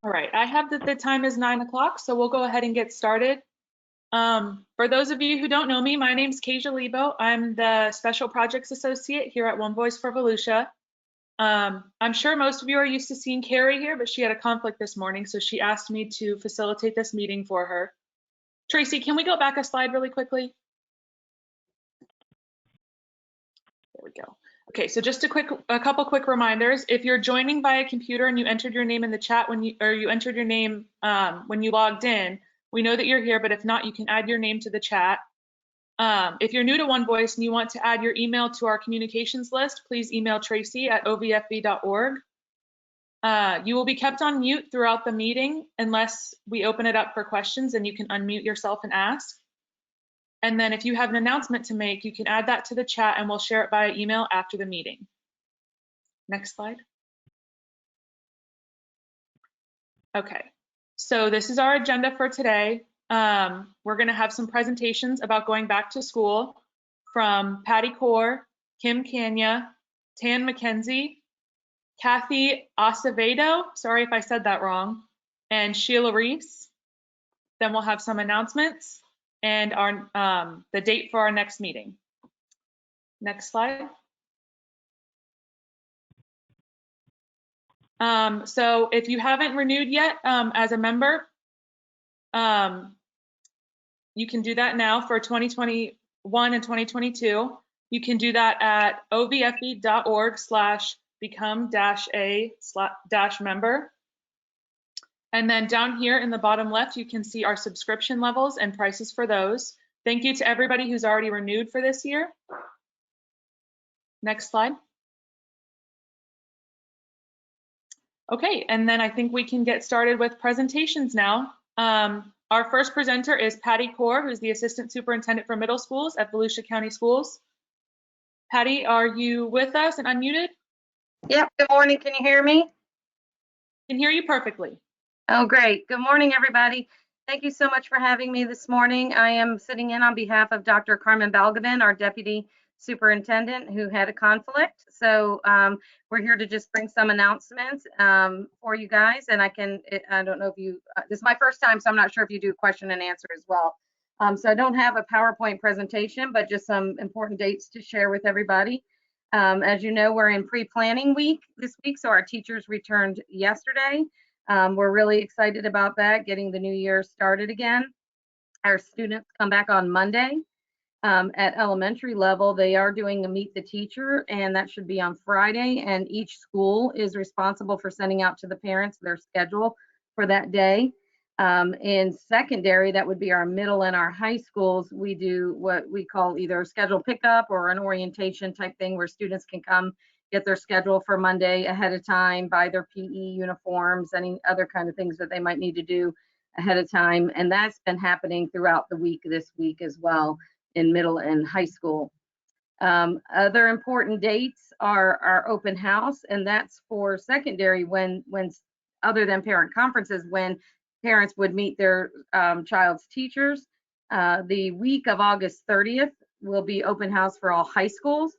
All right, I have that the time is 9 o'clock, so we'll go ahead and get started. For those of you who don't know me, my name's Kasia Lebo. I'm the Special Projects Associate here at One Voice for Volusia. I'm sure most of you are used to seeing Carrie here, but she had a conflict this morning, so she asked me to facilitate this meeting for her. Tracy, can we go back a slide really quickly? There we go. Okay, so just a couple quick reminders. If you're joining via computer and you entered your name in the chat when you entered your name when you logged in, we know that you're here, but if not, you can add your name to the chat. If you're new to One Voice and you want to add your email to our communications list, please email Tracy at ovfv.org. You will be kept on mute throughout the meeting unless we open it up for questions, and you can unmute yourself and ask. And then if you have an announcement to make, you can add that to the chat and we'll share it via email after the meeting. Next slide. Okay, so this is our agenda for today. We're going to have some presentations about going back to school from Patty Core, Kim Kanya, Tan McKenzie, Kathy Acevedo, sorry if I said that wrong, and Sheila Reese. Then we'll have some announcements and the date for our next meeting. Next slide. So if you haven't renewed yet as a member, you can do that now for 2021 and 2022. You can do that at ovfv.org/become-a-member. And then down here in the bottom left, you can see our subscription levels and prices for those. Thank you to everybody who's already renewed for this year. Next slide. Okay, and then I think we can get started with presentations now. Our first presenter is Patty Core, who's the Assistant Superintendent for Middle Schools at Volusia County Schools. Patty, are you with us and unmuted? Yep, good morning, can you hear me? Can hear you perfectly. Oh, great. Good morning, everybody. Thank you so much for having me this morning. I am sitting in on behalf of Dr. Carmen Balgobin, our Deputy Superintendent, who had a conflict. So we're here to just bring some announcements for you guys. And I don't know if you, this is my first time, so I'm not sure if you do question and answer as well. So I don't have a PowerPoint presentation, but just some important dates to share with everybody. As you know, we're in pre-planning week this week, so our teachers returned yesterday. We're really excited about that, getting the new year started again. Our students come back on Monday. At elementary level, they are doing a meet the teacher, and that should be on Friday, and each school is responsible for sending out to the parents their schedule for that day. In secondary, that would be our middle and our high schools, we do what we call either a schedule pickup or an orientation type thing where students can come get their schedule for Monday ahead of time, buy their PE uniforms, any other kind of things that they might need to do ahead of time. And that's been happening throughout the week this week as well in middle and high school. Other important dates are our open house, and that's for secondary when other than parent conferences, when parents would meet their child's teachers. The week of August 30th will be open house for all high schools.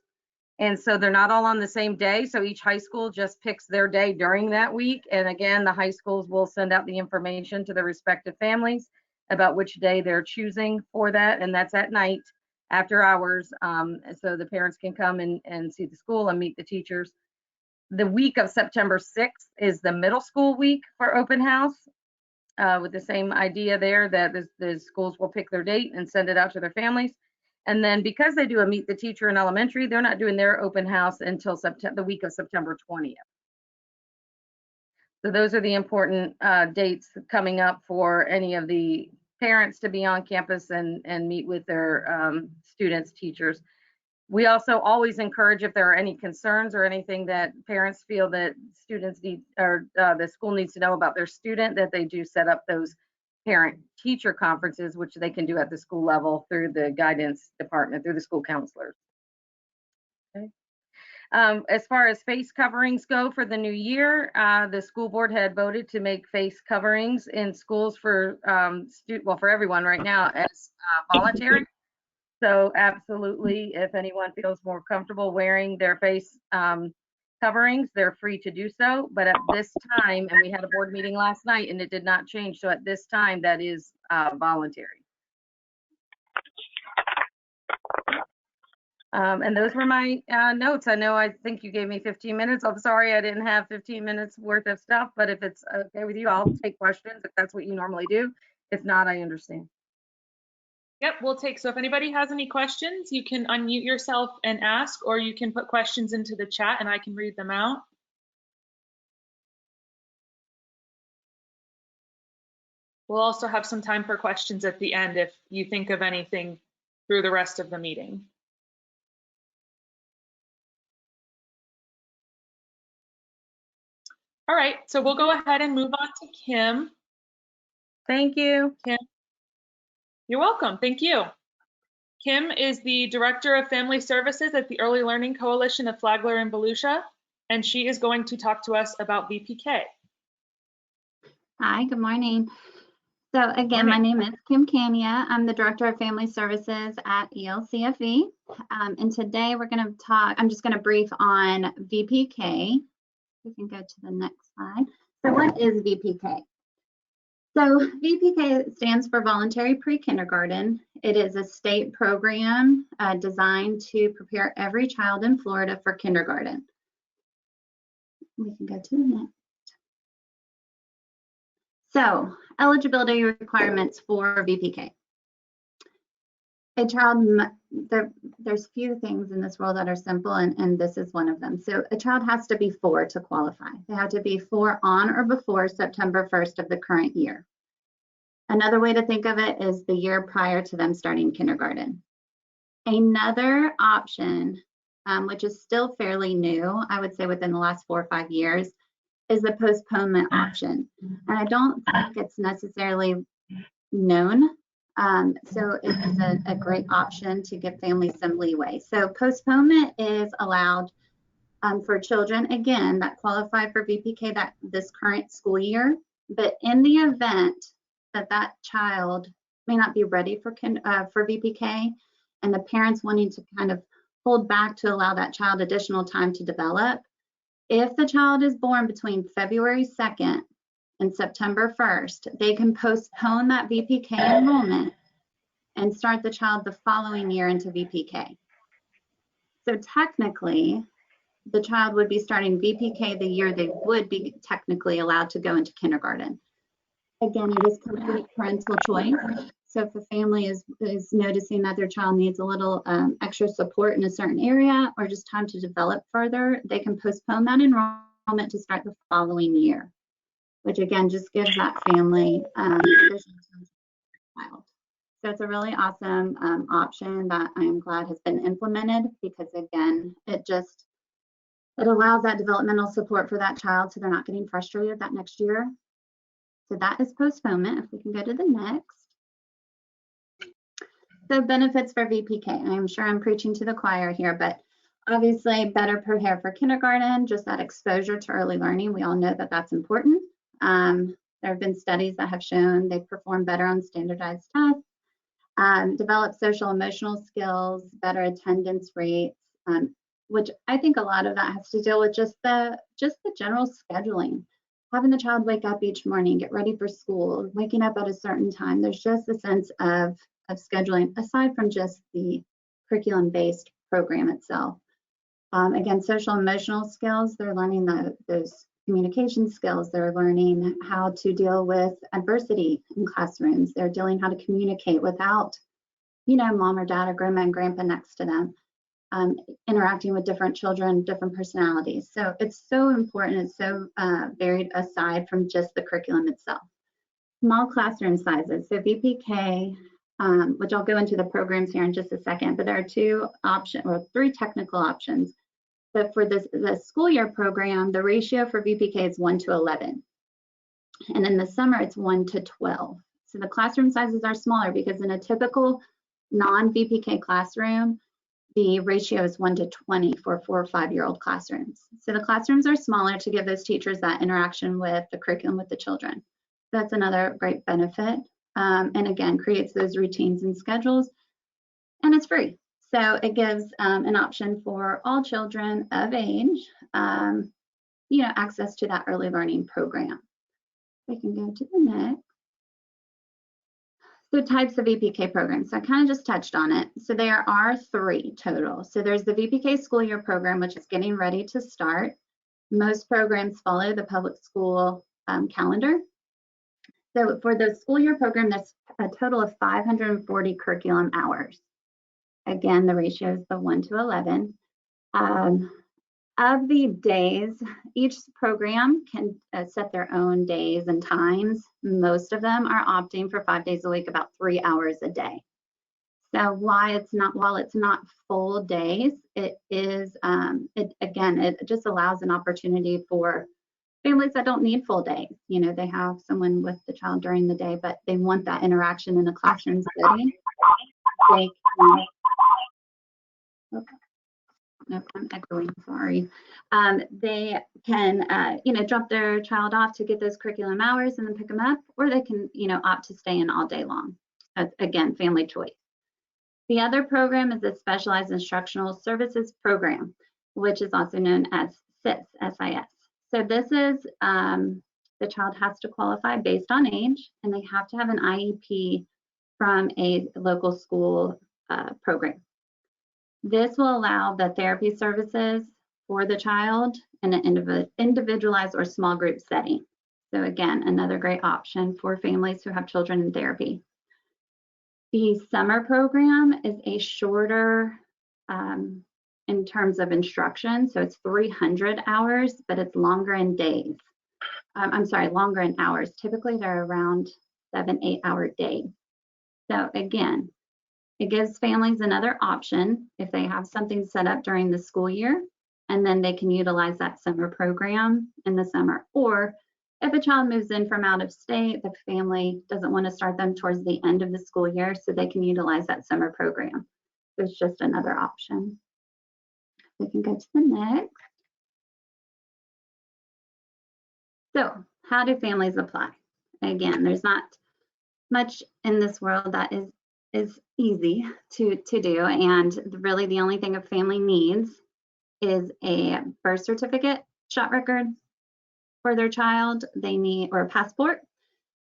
And so they're not all on the same day. So each high school just picks their day during that week. And again, the high schools will send out the information to their respective families about which day they're choosing for that. And that's at night after hours. So the parents can come and see the school and meet the teachers. The week of September 6th is the middle school week for open house, with the same idea there that the schools will pick their date and send it out to their families. And then because they do a meet the teacher in elementary, they're not doing their open house until the week of September 20th. So those are the important dates coming up for any of the parents to be on campus and meet with their students, teachers. We also always encourage, if there are any concerns or anything that parents feel that students need or the school needs to know about their student, that they do set up those parent teacher conferences, which they can do at the school level through the guidance department, through the school counselors. Okay. As far as face coverings go for the new year, the school board had voted to make face coverings in schools for for everyone right now as voluntary. So absolutely, if anyone feels more comfortable wearing their face coverings, they're free to do so. But at this time, and we had a board meeting last night and it did not change. So at this time, that is voluntary. And those were my notes. I think you gave me 15 minutes. I'm sorry I didn't have 15 minutes worth of stuff, but if it's okay with you, I'll take questions if that's what you normally do. If not, I understand. Yep, we'll take, so if anybody has any questions, you can unmute yourself and ask, or you can put questions into the chat and I can read them out. We'll also have some time for questions at the end if you think of anything through the rest of the meeting. All right, so we'll go ahead and move on to Kim. Thank you. Kim, you're welcome. Thank you. Kim is the Director of Family Services at the Early Learning Coalition of Flagler and Volusia, and she is going to talk to us about VPK. Hi, good morning. So again, my name is Kim Kania. I'm the Director of Family Services at ELCFE. And today we're going to talk, I'm just going to brief on VPK. We can go to the next slide. So what is VPK? So VPK stands for Voluntary Pre-Kindergarten. It is a state program designed to prepare every child in Florida for kindergarten. We can go to the next. So eligibility requirements for VPK. A child, there's few things in this world that are simple, and this is one of them. So a child has to be 4 to qualify. They have to be 4 on or before September 1st of the current year. Another way to think of it is the year prior to them starting kindergarten. Another option, which is still fairly new, I would say within the last 4 or 5 years, is the postponement option. And I don't think it's necessarily known. So it is a great option to give families some leeway. So postponement is allowed for children, again, that qualify for VPK this current school year. But in the event that that child may not be ready for VPK, and the parents wanting to kind of hold back to allow that child additional time to develop, if the child is born between February 2nd and September 1st, they can postpone that VPK enrollment and start the child the following year into VPK. So technically, the child would be starting VPK the year they would be technically allowed to go into kindergarten. Again, it is complete parental choice. So if a family is noticing that their child needs a little extra support in a certain area or just time to develop further, they can postpone that enrollment to start the following year, which again just gives that family child. So it's a really awesome option that I'm glad has been implemented, because again, it allows that developmental support for that child so they're not getting frustrated that next year. So that is postponement. If we can go to the next. So benefits for VPK. I'm sure I'm preaching to the choir here, but obviously better prepare for kindergarten, just that exposure to early learning. We all know that that's important. There have been studies that have shown they perform better on standardized tests, develop social emotional skills, better attendance rates, which I think a lot of that has to deal with just the general scheduling. Having the child wake up each morning, get ready for school, waking up at a certain time. There's just a sense of scheduling aside from just the curriculum-based program itself. Again, social emotional skills, they're learning those communication skills. They're learning how to deal with adversity in classrooms. They're dealing how to communicate without, mom or dad or grandma and grandpa next to them. Interacting with different children, different personalities. So it's so important. It's so varied aside from just the curriculum itself. Small classroom sizes. So VPK, which I'll go into the programs here in just a second, but there are 2 options or 3 technical options. But for the school year program, the ratio for VPK is 1 to 11. And in the summer, it's 1 to 12. So the classroom sizes are smaller because in a typical non-VPK classroom, the ratio is 1 to 20 for 4 or 5-year-old classrooms. So the classrooms are smaller to give those teachers that interaction with the curriculum with the children. That's another great benefit. And again, creates those routines and schedules, and it's free. So it gives an option for all children of age access to that early learning program. We can go to the next. So types of VPK programs. So I kind of just touched on it. So there are 3 total. So there's the VPK school year program, which is getting ready to start. Most programs follow the public school calendar. So for the school year program, there's a total of 540 curriculum hours. Again, the ratio is the 1:11. Of the days, each program can set their own days and times. Most of them are opting for 5 days a week, about 3 hours a day. So while it's not full days, it is, it just allows an opportunity for families that don't need full days. They have someone with the child during the day, but they want that interaction in a classroom setting. They can, no, I'm echoing, sorry. They can, drop their child off to get those curriculum hours and then pick them up, or they can, opt to stay in all day long. Again, family choice. The other program is the Specialized Instructional Services Program, which is also known as SIS, S-I-S. So this is, the child has to qualify based on age, and they have to have an IEP from a local school program. This will allow the therapy services for the child in an individualized or small group setting. So again, another great option for families who have children in therapy. The summer program is a shorter in terms of instruction. So it's 300 hours, but it's longer in days. Longer in hours. Typically they're around 7-8 hour days. So again, it gives families another option if they have something set up during the school year, and then they can utilize that summer program in the summer. Or if a child moves in from out of state, the family doesn't want to start them towards the end of the school year, so they can utilize that summer program. So it's just another option. We can go to the next. So how do families apply? Again, there's not much in this world that is easy to do, and really the only thing a family needs is a birth certificate, shot record for their child. They need, or a passport.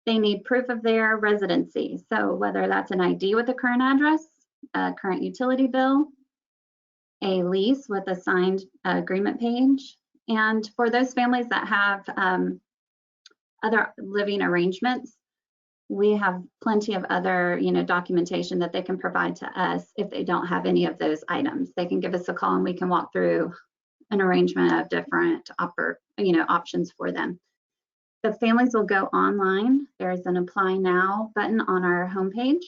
They need proof of their residency. So whether that's an ID with a current address, a current utility bill, a lease with a signed agreement page. And for those families that have other living arrangements, we have plenty of other, documentation that they can provide to us if they don't have any of those items. They can give us a call and we can walk through an arrangement of different options for them. The families will go online. There's an Apply Now button on our homepage.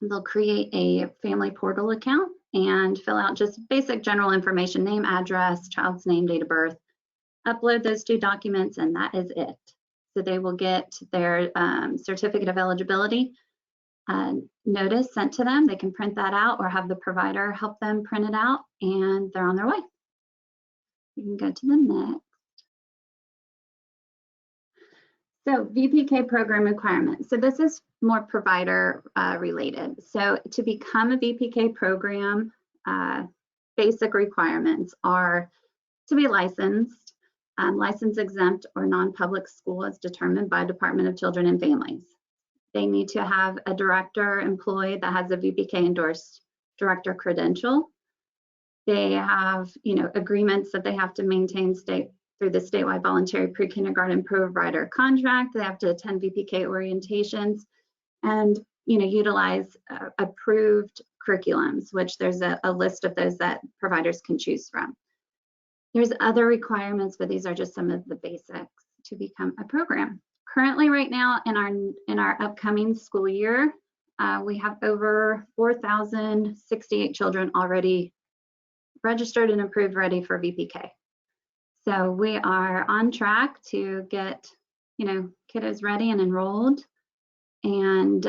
They'll create a family portal account and fill out just basic general information, name, address, child's name, date of birth, upload those 2 documents, and that is it. So they will get their certificate of eligibility notice sent to them. They can print that out or have the provider help them print it out, and they're on their way. You can go to the next. So VPK program requirements. So this is more provider related. So to become a VPK program, basic requirements are to be licensed, license exempt or non-public school as determined by Department of Children and Families. They need to have a director employed that has a VPK endorsed director credential. They have, agreements that they have to maintain through the statewide voluntary pre-kindergarten provider contract. They have to attend VPK orientations and, utilize approved curriculums, which there's a list of those that providers can choose from. There's other requirements, but these are just some of the basics to become a program. Currently, right now, in our upcoming school year, we have over 4,068 children already registered and approved, ready for VPK. So we are on track to get, kiddos ready and enrolled and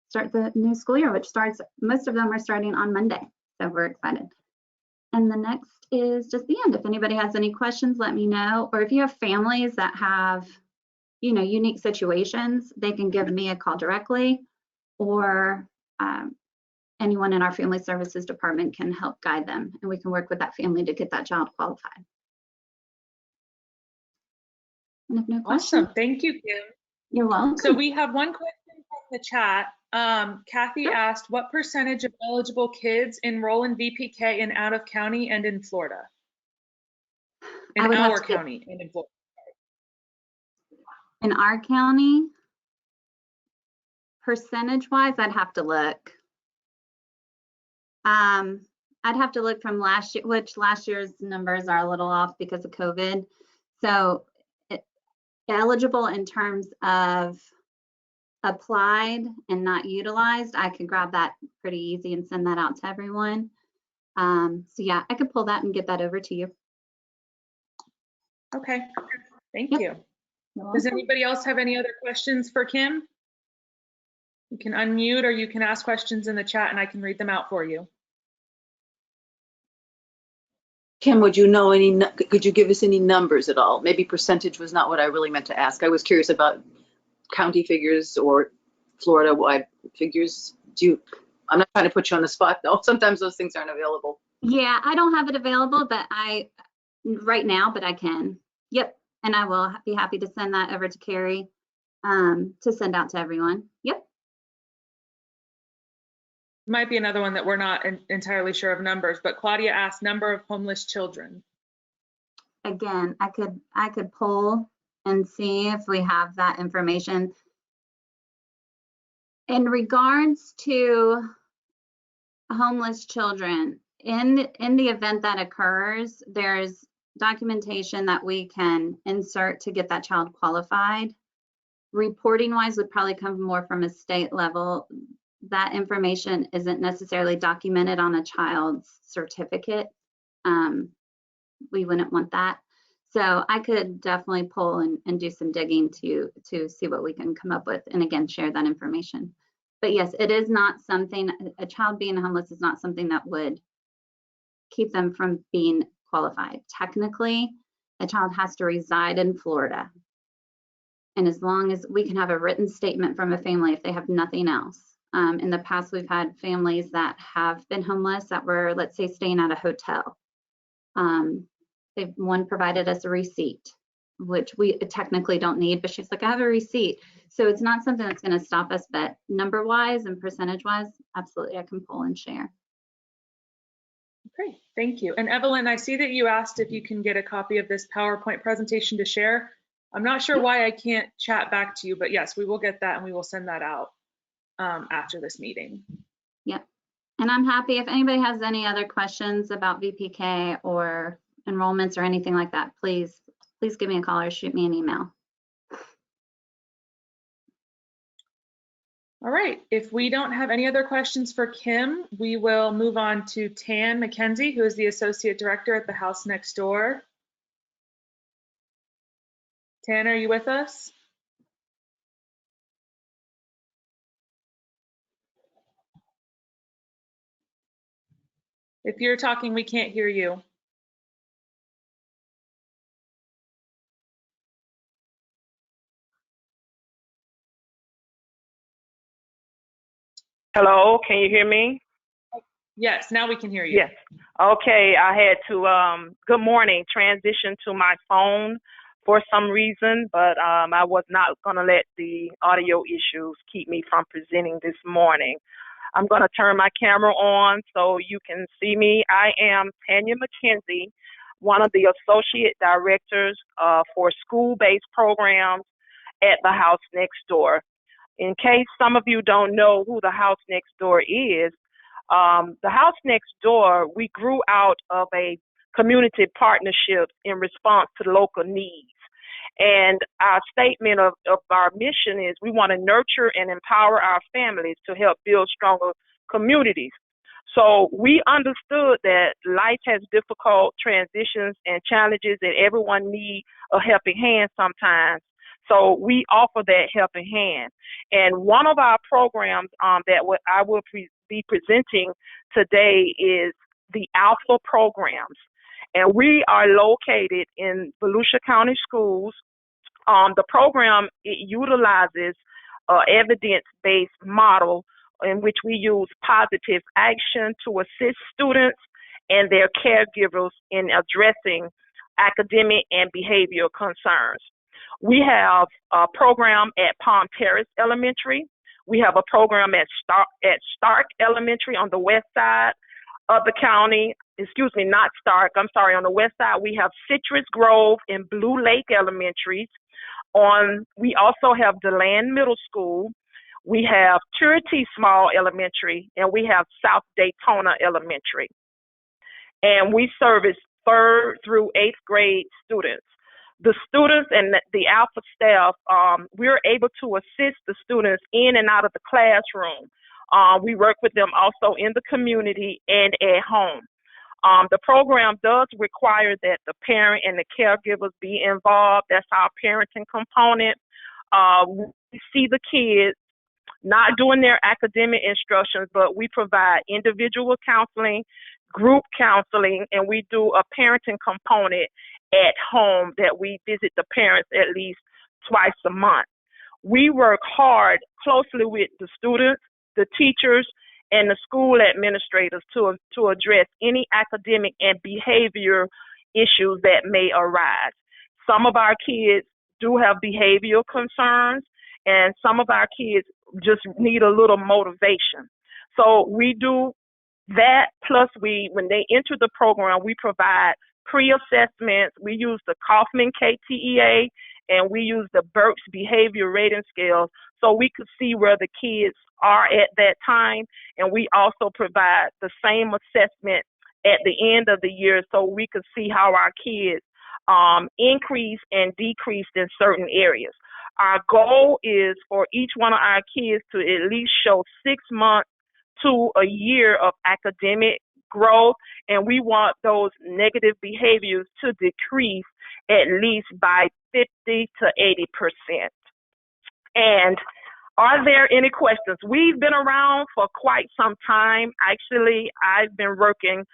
start the new school year, which starts, most of them are starting on Monday. So we're excited. And the next is just the end. If anybody has any questions, let me know. Or if you have families that have, unique situations, they can give me a call directly, or anyone in our family services department can help guide them, and we can work with that family to get that child qualified. And if no questions, Awesome. Thank you, Kim. you're welcome. So we have one question from the chat. Kathy asked, what percentage of eligible kids enroll in VPK in out of county and in Florida? In our county and in Florida. In our county, percentage-wise, I'd have to look. I'd have to look from last year, which last year's numbers are a little off because of COVID. So eligible in terms of applied and not utilized, I could grab that pretty easy and send that out to everyone. So yeah, I could pull that and get that over to you. Okay, thank Yep. you. Does anybody else have any other questions for Kim? You can unmute or you can ask questions in the chat and I can read them out for you. Kim, would you know could you give us any numbers at all? Maybe percentage was not what I really meant to ask. I was curious about county figures or Florida-wide figures. I'm not trying to put you on the spot though. Sometimes those things aren't available. Yeah, I don't have it available, but right now, but I can. Yep, and I will be happy to send that over to Carrie to send out to everyone. Yep. Might be another one that we're not entirely sure of numbers, but Claudia asked number of homeless children. Again, I could pull and see if we have that information. In regards to homeless children, in the event that occurs, there's documentation that we can insert to get that child qualified. Reporting wise would probably come more from a state level. That information isn't necessarily documented on a child's certificate. We wouldn't want that. So I could definitely pull and do some digging to see what we can come up with, and again, share that information. But yes, it is not something, a child being homeless is not something that would keep them from being qualified. Technically, a child has to reside in Florida. And as long as we can have a written statement from a family if they have nothing else. In the past, we've had families that have been homeless that were, let's say, staying at a hotel. One provided us a receipt, which we technically don't need, but she's like, I have a receipt. So it's not something that's going to stop us, but number-wise and percentage-wise, absolutely, I can pull and share. Great, thank you. And Evelyn, I see that you asked if you can get a copy of this PowerPoint presentation to share. I'm not sure why I can't chat back to you, but yes, we will get that and we will send that out after this meeting. Yep. And I'm happy if anybody has any other questions about VPK or enrollments or anything like that, please give me a call or shoot me an email. All right, if we don't have any other questions for Kim, we will move on to Tan McKenzie, who is the Associate Director at the House Next Door. Tan, are you with us? If you're talking, we can't hear you. Hello, can you hear me? Yes, now we can hear you. Yes. Okay, I had to, good morning, transition to my phone for some reason, but I was not going to let the audio issues keep me from presenting this morning. I'm going to turn my camera on so you can see me. I am Tanya McKenzie, one of the Associate Directors for school-based programs at the House Next Door. In case some of you don't know who the House Next Door is, the House Next Door, we grew out of a community partnership in response to local needs. And our statement of our mission is we want to nurture and empower our families to help build stronger communities. So we understood that life has difficult transitions and challenges and everyone needs a helping hand sometimes. So we offer that helping hand. And one of our programs that I will be presenting today is the Alpha programs. And we are located in Volusia County Schools. The program, it utilizes evidence-based model in which we use positive action to assist students and their caregivers in addressing academic and behavioral concerns. We have a program at Palm Terrace Elementary. We have a program at Stark Elementary on the west side of the county. Excuse me, not Stark. I'm sorry. On the west side, we have Citrus Grove and Blue Lake Elementaries. We also have DeLand Middle School. We have Cherokee Small Elementary, and we have South Daytona Elementary. And we service 3rd through 8th grade students. The students and the Alpha staff, we're able to assist the students in and out of the classroom. We work with them also in the community and at home. The program does require that the parent and the caregivers be involved. That's our parenting component. We see the kids not doing their academic instructions, but we provide individual counseling, group counseling, and we do a parenting component at home that we visit the parents at least twice a month. We work hard closely with the students, the teachers, and the school administrators to address any academic and behavior issues that may arise. Some of our kids do have behavioral concerns, and some of our kids just need a little motivation. So we do that, plus when they enter the program, we provide pre-assessments. We use the Kaufman KTEA, and we use the Burke's Behavior Rating Scale, so we could see where the kids are at that time. And we also provide the same assessment at the end of the year, so we could see how our kids increase and decrease in certain areas. Our goal is for each one of our kids to at least show 6 months to a year of academic growth, and we want those negative behaviors to decrease at least by 50 to 80%. And are there any questions? We've been around for quite some time. Actually, I've been working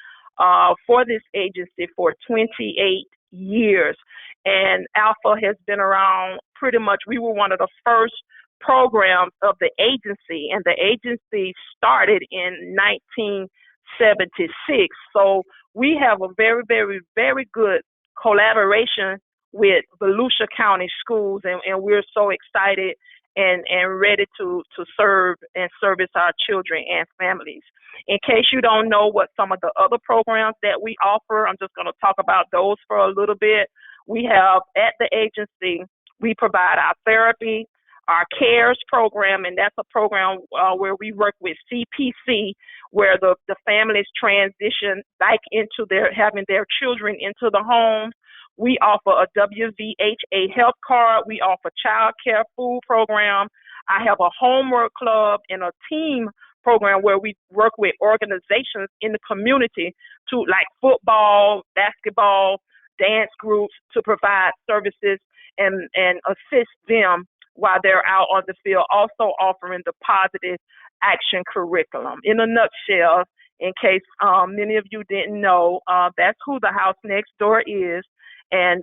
for this agency for 28 years, and Alpha has been around pretty much. We were one of the first programs of the agency, and the agency started in 1976. So we have a very, very, very good collaboration with Volusia County Schools, and we're so excited and ready to serve and service our children and families. In case you don't know what some of the other programs that we offer, I'm just going to talk about those for a little bit. We have at the agency, we provide our therapy, our CARES program, and that's a program where we work with CPC, where the families transition back into having their children into the home. We offer a WVHA health card. We offer child care food program. I have a homework club and a team program where we work with organizations in the community to like football, basketball, dance groups to provide services and assist them while they're out on the field, also offering the positive action curriculum. In a nutshell, in case many of you didn't know, that's who the House Next Door is. And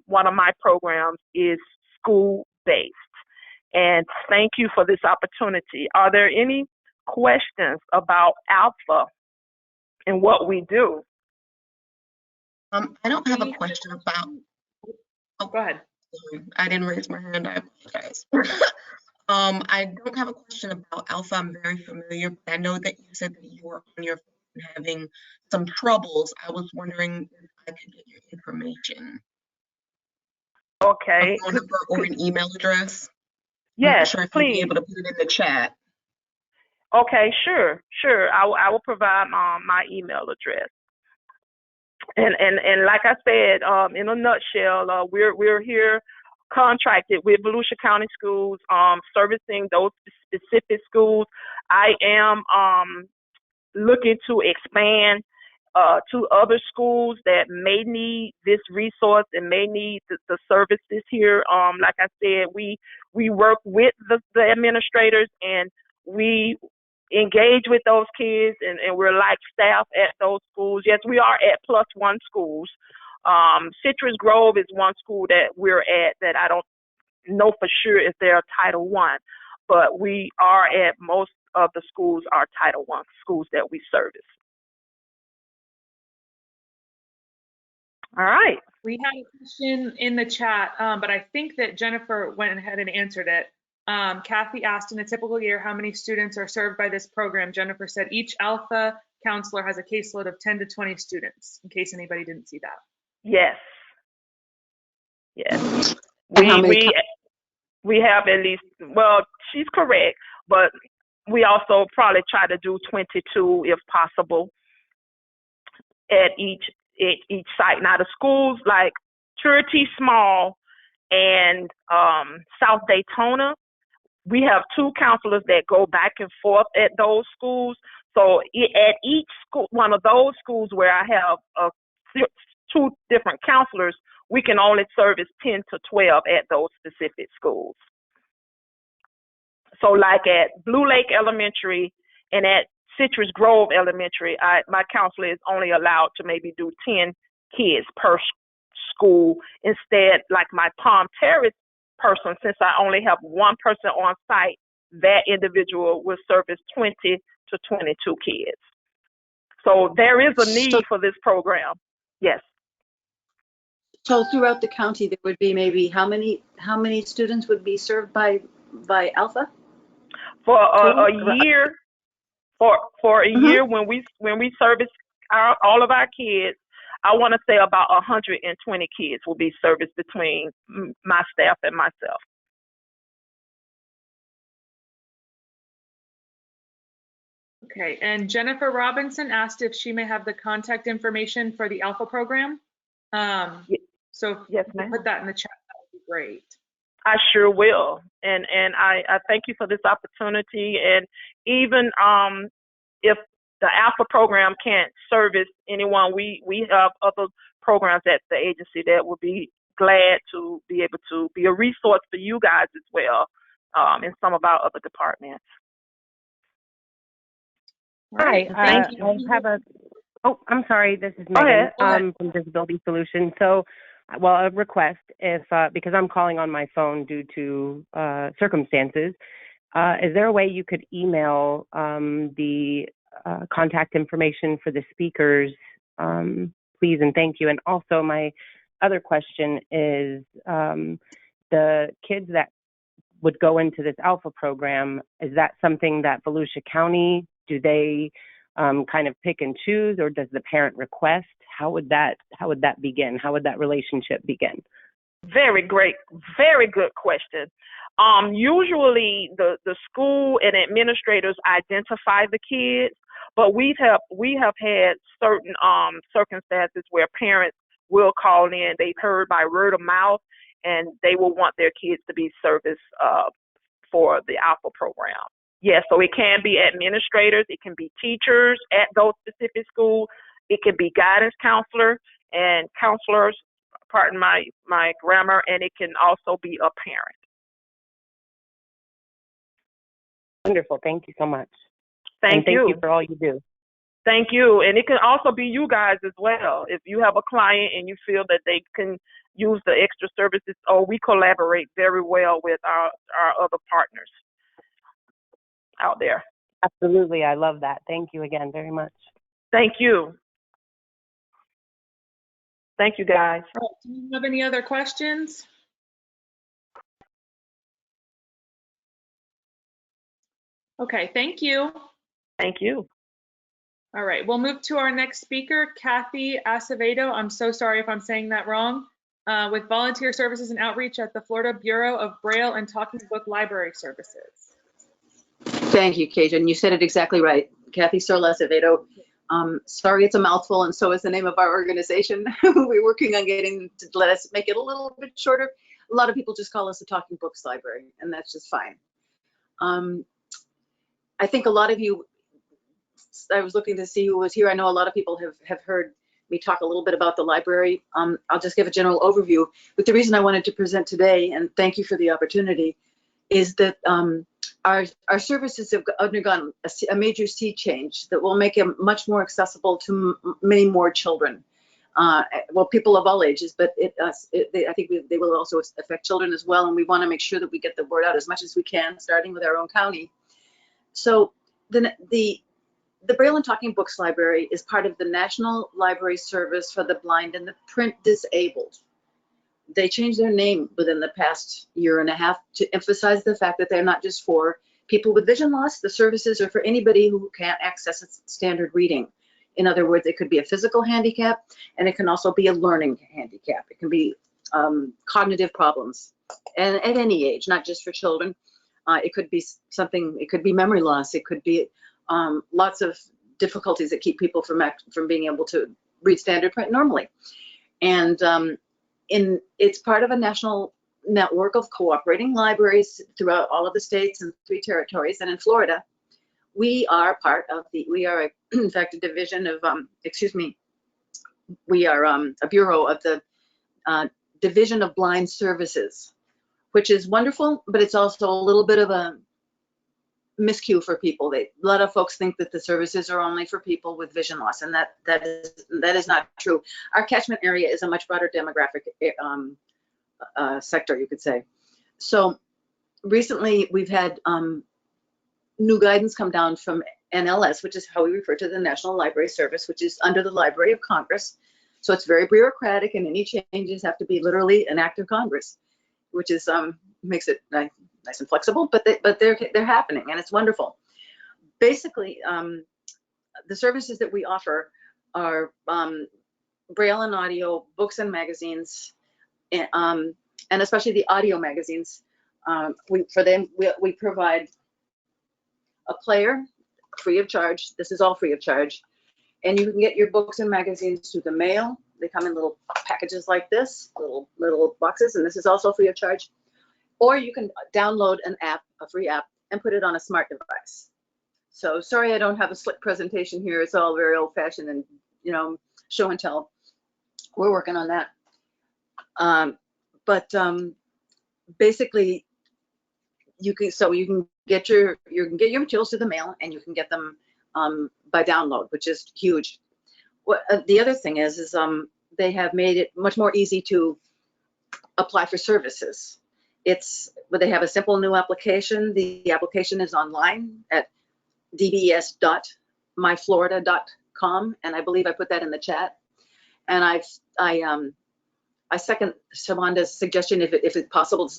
one of my programs is school-based. And thank you for this opportunity. Are there any questions about Alpha and what we do? I don't have a question about. Oh, go ahead. Sorry, I didn't raise my hand. I apologize. I don't have a question about Alpha. I'm very familiar, but I know that you said that you were on your phone having some troubles. I was wondering if I could get your information. Okay. A phone number or an email address? Yes, I'm not sure if please. you'd be able to put it in the chat. Okay, sure. I will provide my email address. And like I said, in a nutshell, we're here contracted with Volusia County Schools, servicing those specific schools. I am looking to expand to other schools that may need this resource and may need the services here. Like I said, we work with the administrators, and we engage with those kids, and we're like staff at those schools. Yes, we are at +1 schools. Citrus Grove is one school that we're at that I don't know for sure if they're Title I, but we are at most of the schools are Title I schools that we service. All right. We had a question in the chat, but I think that Jennifer went ahead and answered it. Kathy asked, in a typical year, how many students are served by this program? Jennifer said each Alpha counselor has a caseload of 10 to 20 students, in case anybody didn't see that. Yes. Yes. And how many We have at least, well, she's correct, but we also probably try to do 22 if possible at each site. Now the schools like Cherokee Small and South Daytona, we have 2 counselors that go back and forth at those schools. So at each school, one of those schools where I have 2 different counselors, we can only service 10 to 12 at those specific schools. So like at Blue Lake Elementary and at Citrus Grove Elementary, my counselor is only allowed to maybe do 10 kids per school. Instead, like my Palm Terrace person, since I only have 1 person on site, that individual will service 20 to 22 kids. So there is a need for this program. Yes. So throughout the county, there would be maybe how many students would be served by Alpha? For a year, for a year when we service all of our kids, I want to say about 120 kids will be serviced between my staff and myself. Okay, and Jennifer Robinson asked if she may have the contact information for the Alpha program. So if yes, you ma'am. put that in the chat, that would be great. I sure will, and I thank you for this opportunity. And even if the Alpha program can't service anyone, we have other programs at the agency that would be glad to be able to be a resource for you guys as well, in some of our other departments. Hi, Thank you. I have a, oh, I'm sorry, this is Go Megan ahead. from Disability Solutions. So, well, a request, if, because I'm calling on my phone due to circumstances, is there a way you could email the contact information for the speakers, please and thank you. And also my other question is, the kids that would go into this Alpha program, is that something that Volusia County, do they kind of pick and choose, or does the parent request? How would that begin? How would that relationship begin? Very great, very good question. Usually the school and administrators identify the kids, but we have had certain circumstances where parents will call in. They've heard by word of mouth, and they will want their kids to be serviced for the Alpha program. Yes, so it can be administrators, it can be teachers at those specific schools, it can be guidance counselor and counselors, pardon my grammar, and it can also be a parent. Wonderful, thank you so much. Thank you. Thank you for all you do. Thank you, and it can also be you guys as well. If you have a client and you feel that they can use the extra services, or we collaborate very well with our other partners out there. Absolutely, I love that. Thank you again very much. Thank you. Thank you, guys. All right, do you have any other questions? Okay, thank you. Thank you. All right, we'll move to our next speaker, Kathy Acevedo. I'm so sorry if I'm saying that wrong. With Volunteer Services and Outreach at the Florida Bureau of Braille and Talking Book Library Services. Thank you, Cajun. You said it exactly right. Kathy Acevedo. Sorry, it's a mouthful, and so is the name of our organization. We're working on getting to let us make it a little bit shorter. A lot of people just call us the Talking Books Library, and that's just fine. I think a lot of you, I was looking to see who was here. I know a lot of people have heard me talk a little bit about the library. I'll just give a general overview. But the reason I wanted to present today, and thank you for the opportunity, is that our services have undergone a major sea change that will make them much more accessible to many more children. Well, people of all ages, but I think they will also affect children as well. And we want to make sure that we get the word out as much as we can, starting with our own county. So the the Braille and Talking Books Library is part of the National Library Service for the Blind and the Print Disabled. They changed their name within the past year and a half to emphasize the fact that they're not just for people with vision loss. The services are for anybody who can't access standard reading. In other words, it could be a physical handicap, and it can also be a learning handicap. It can be cognitive problems, and at any age, not just for children. It could be something, it could be memory loss. It could be lots of difficulties that keep people from being able to read standard print normally. And it's part of a national network of cooperating libraries throughout all of the states and 3 territories. And in Florida, we are in fact a division of, we are a bureau of the Division of Blind Services, which is wonderful, but it's also a little bit of a miscue for people. A lot of folks think that the services are only for people with vision loss, and that is not true. Our catchment area is a much broader demographic sector, you could say. So recently we've had new guidance come down from NLS, which is how we refer to the National Library Service, which is under the Library of Congress. So it's very bureaucratic, and any changes have to be literally an act of Congress, which is makes it nice and flexible, but they're happening, and it's wonderful. Basically, the services that we offer are Braille and audio, books and magazines, and especially the audio magazines. We provide a player free of charge. This is all free of charge. And you can get your books and magazines through the mail. They come in little packages like this, little boxes, and this is also free of charge. Or you can download an app, a free app, and put it on a smart device. So sorry I don't have a slick presentation here. It's all very old-fashioned and, show and tell. We're working on that. Basically, you can get your materials through the mail, and you can get them by download, which is huge. The other thing is they have made it much more easy to apply for services. They have a simple new application. The application is online at dbs.myflorida.com, and I believe I put that in the chat. And I second Shawanda's suggestion, if it's possible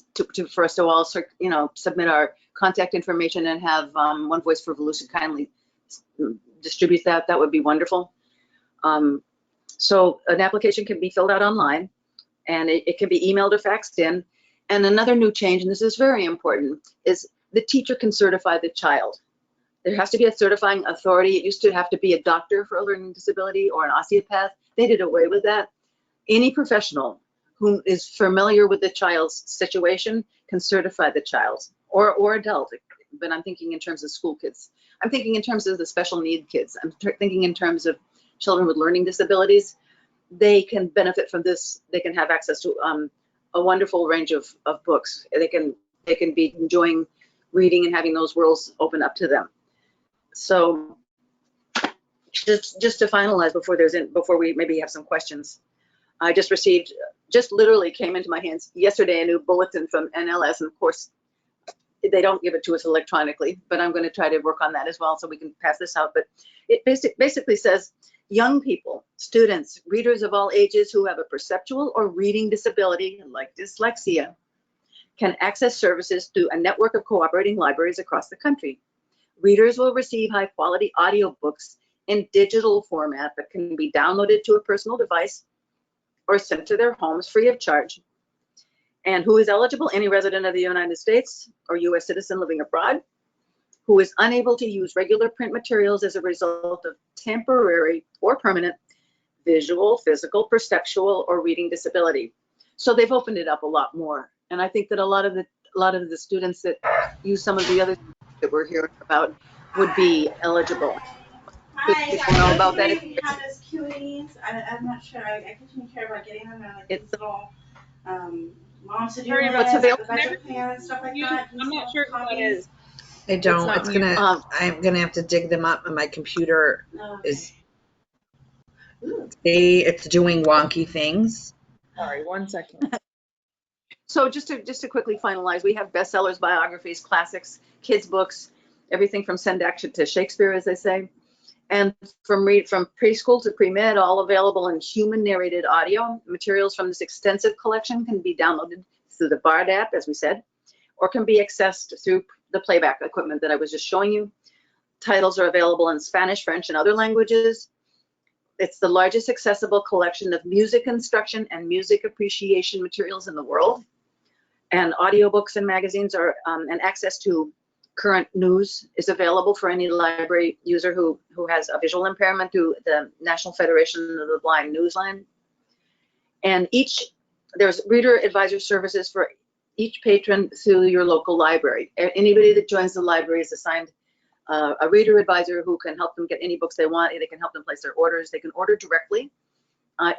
for us to all submit our contact information and have One Voice for Volusia kindly distribute that. That would be wonderful. So an application can be filled out online, and it can be emailed or faxed in. And another new change, and this is very important, is the teacher can certify the child. There has to be a certifying authority. It used to have to be a doctor for a learning disability or an osteopath. They did away with that. Any professional who is familiar with the child's situation can certify the child or adult, but I'm thinking in terms of school kids. I'm thinking in terms of the special need kids. I'm thinking in terms of children with learning disabilities. They can benefit from this. They can have access to a wonderful range of books. They can be enjoying reading and having those worlds open up to them. So just to finalize before we maybe have some questions, I just literally came into my hands yesterday a new bulletin from NLS, and of course they don't give it to us electronically, but I'm going to try to work on that as well so we can pass this out. But it basically says young people, students, readers of all ages who have a perceptual or reading disability like dyslexia can access services through a network of cooperating libraries across the country. Readers will receive high quality audiobooks in digital format that can be downloaded to a personal device or sent to their homes free of charge. And who is eligible? Any resident of the United States or U.S. citizen living abroad who is unable to use regular print materials as a result of temporary or permanent visual, physical, perceptual, or reading disability. So they've opened it up a lot more. And I think that a lot of the students that use some of the other things that we're hearing about would be eligible. Hi, People know about that. We have those QEs. I'm not sure. I couldn't care about getting them. They're like these little moms to do Sorry, with what's the available? budget plan and stuff like that. I'm not sure what that is. I don't. not It's you. gonna. I'm gonna have to dig them up, and my computer is. It's doing wonky things. Sorry, 1 second. So just to quickly finalize, we have bestsellers, biographies, classics, kids books, everything from Send Action to Shakespeare, as they say. And from preschool to pre-med, all available in human narrated audio. Materials from this extensive collection can be downloaded through the BARD app, as we said, or can be accessed through the playback equipment that I was just showing you. Titles are available in Spanish, French, and other languages. It's the largest accessible collection of music instruction and music appreciation materials in the world. And audiobooks and magazines are, and access to current news is available for any library user who has a visual impairment through the National Federation of the Blind Newsline. And there's reader advisor services for each patron through your local library. Anybody that joins the library is assigned a reader advisor who can help them get any books they want. They can help them place their orders. They can order directly.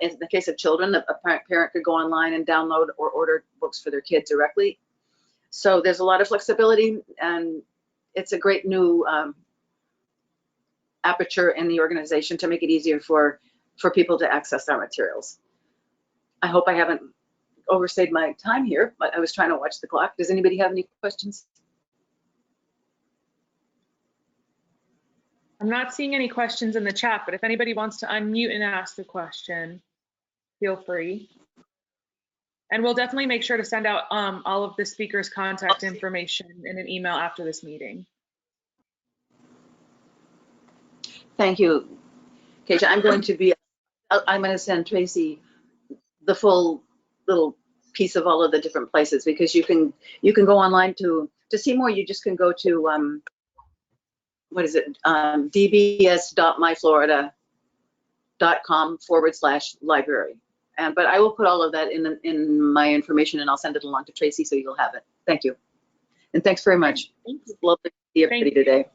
In the case of children, a parent could go online and download or order books for their kids directly. So there's a lot of flexibility, and it's a great new aperture in the organization to make it easier for people to access our materials. I hope I haven't overstayed my time here, but I was trying to watch the clock. Does anybody have any questions? I'm not seeing any questions in the chat, but if anybody wants to unmute and ask the question, feel free. And we'll definitely make sure to send out all of the speakers' contact information in an email after this meeting. Thank you, Keisha. I'm going to send Tracy the full little piece of all of the different places, because you can go online to see more. You just can go to what is it, dbs.myflorida.com/library. But I will put all of that in my information, and I'll send it along to Tracy so you'll have it. Thank you. And thanks very much. Thank you. It's lovely to see everybody today.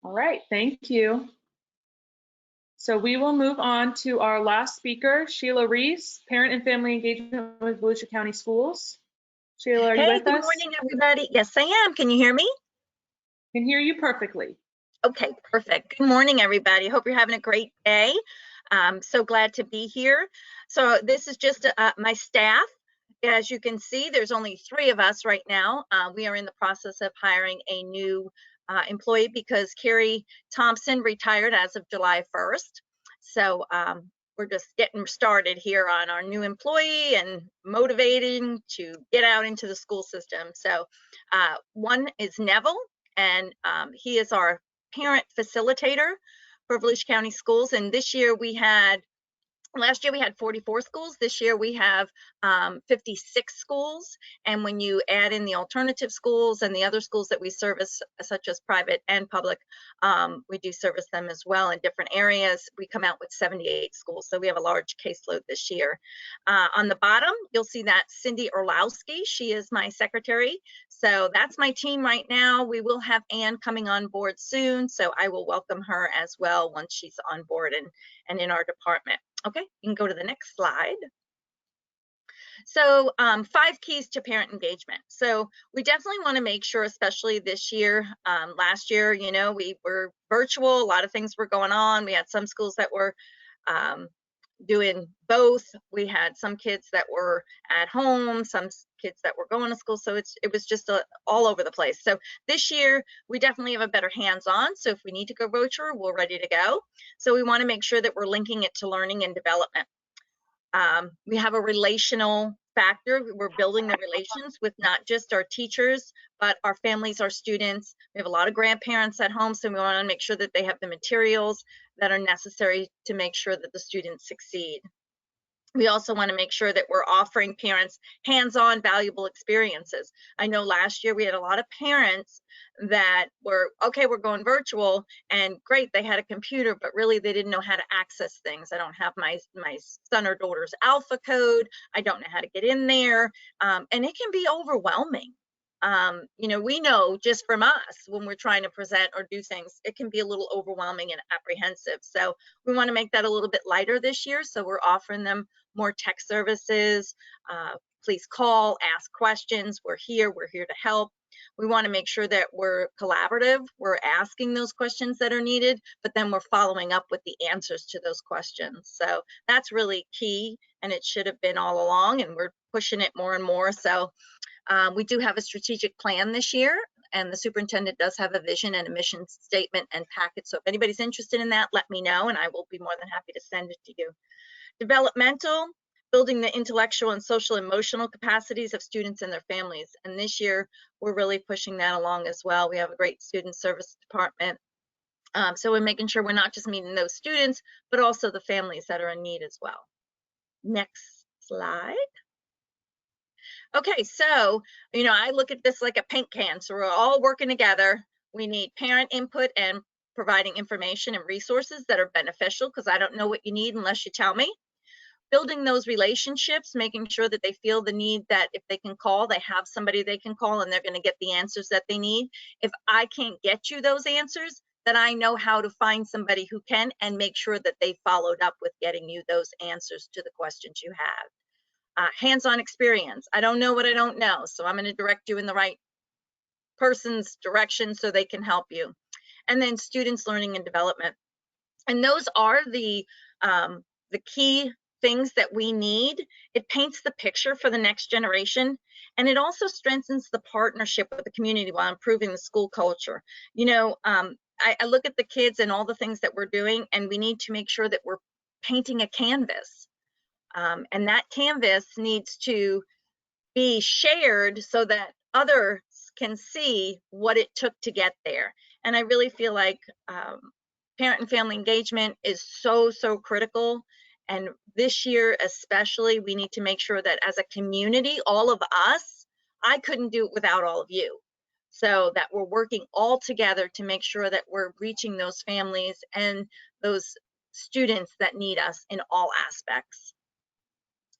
All right, thank you. So we will move on to our last speaker, Sheila Reese, Parent and Family Engagement with Volusia County Schools. Sheila, are you with us? Good morning, everybody. Yes, I am. Can you hear me? Can hear you perfectly. Okay, perfect. Good morning, everybody. Hope you're having a great day. I'm so glad to be here. So this is just my staff. As you can see, there's only 3 of us right now. We are in the process of hiring a new employee because Carrie Thompson retired as of July 1st. So we're just getting started here on our new employee and motivating to get out into the school system. So one is Neville, and he is our parent facilitator for Volusia County Schools. And this year last year we had 44 schools. This year we have 56 schools. And when you add in the alternative schools and the other schools that we service, such as private and public, we do service them as well in different areas. We come out with 78 schools. So we have a large caseload this year. On the bottom, you'll see that Cindy Orlowski. She is my secretary. So that's my team right now. We will have Ann coming on board soon. So I will welcome her as well once she's on board and in our department. Okay, you can go to the next slide. So 5 keys to parent engagement. So we definitely want to make sure, especially this year, last year, you know, we were virtual, a lot of things were going on. We had some schools that were doing both. We had some kids that were at home, some kids that were going to school. So it was just all over the place. So this year we definitely have a better hands-on. So if we need to go virtual, we're ready to go. So we want to make sure that we're linking it to learning and development. We have a relational factor. We're building the relations with not just our teachers, but our families, our students. We have a lot of grandparents at home, so we want to make sure that they have the materials that are necessary to make sure that the students succeed. We also want to make sure that we're offering parents hands-on valuable experiences. I know last year we had a lot of parents that were, okay, we're going virtual, and great, they had a computer, but really they didn't know how to access things. I don't have my son or daughter's alpha code. I don't know how to get in there. And it can be overwhelming. You know, we know just from us when we're trying to present or do things, it can be a little overwhelming and apprehensive. So we want to make that a little bit lighter this year. So we're offering them more tech services. Please call, ask questions. We're here to help. We want to make sure that we're collaborative. We're asking those questions that are needed, but then we're following up with the answers to those questions. So that's really key, and it should have been all along, and we're pushing it more and more. So we do have a strategic plan this year. and the superintendent does have a vision and a mission statement and packet. So if anybody's interested in that, let me know and I will be more than happy to send it to you. Developmental, building the intellectual and social emotional capacities of students and their families. And this year, we're really pushing that along as well. We have a great student service department. So we're making sure we're not just meeting those students, but also the families that are in need as well. Next slide. Okay, so, you know, I look at this like a paint can. So we're all working together. We need parent input and providing information and resources that are beneficial, because I don't know what you need unless you tell me. Building those relationships, making sure that they feel the need that if they can call, they have somebody they can call and they're going to get the answers that they need. If I can't get you those answers, then I know how to find somebody who can and make sure that they followed up with getting you those answers to the questions you have. Hands-on experience. I don't know what I don't know, so I'm going to direct you in the right person's direction so they can help you. And then students learning and development. And those are the key things that we need. It paints the picture for the next generation, and it also strengthens the partnership with the community while improving the school culture. You know, I look at the kids and all the things that we're doing, and we need to make sure that we're painting a canvas. And that canvas needs to be shared so that others can see what it took to get there. And I really feel like parent and family engagement is so critical. And this year especially, we need to make sure that as a community, all of us, I couldn't do it without all of you. So that we're working all together to make sure that we're reaching those families and those students that need us in all aspects.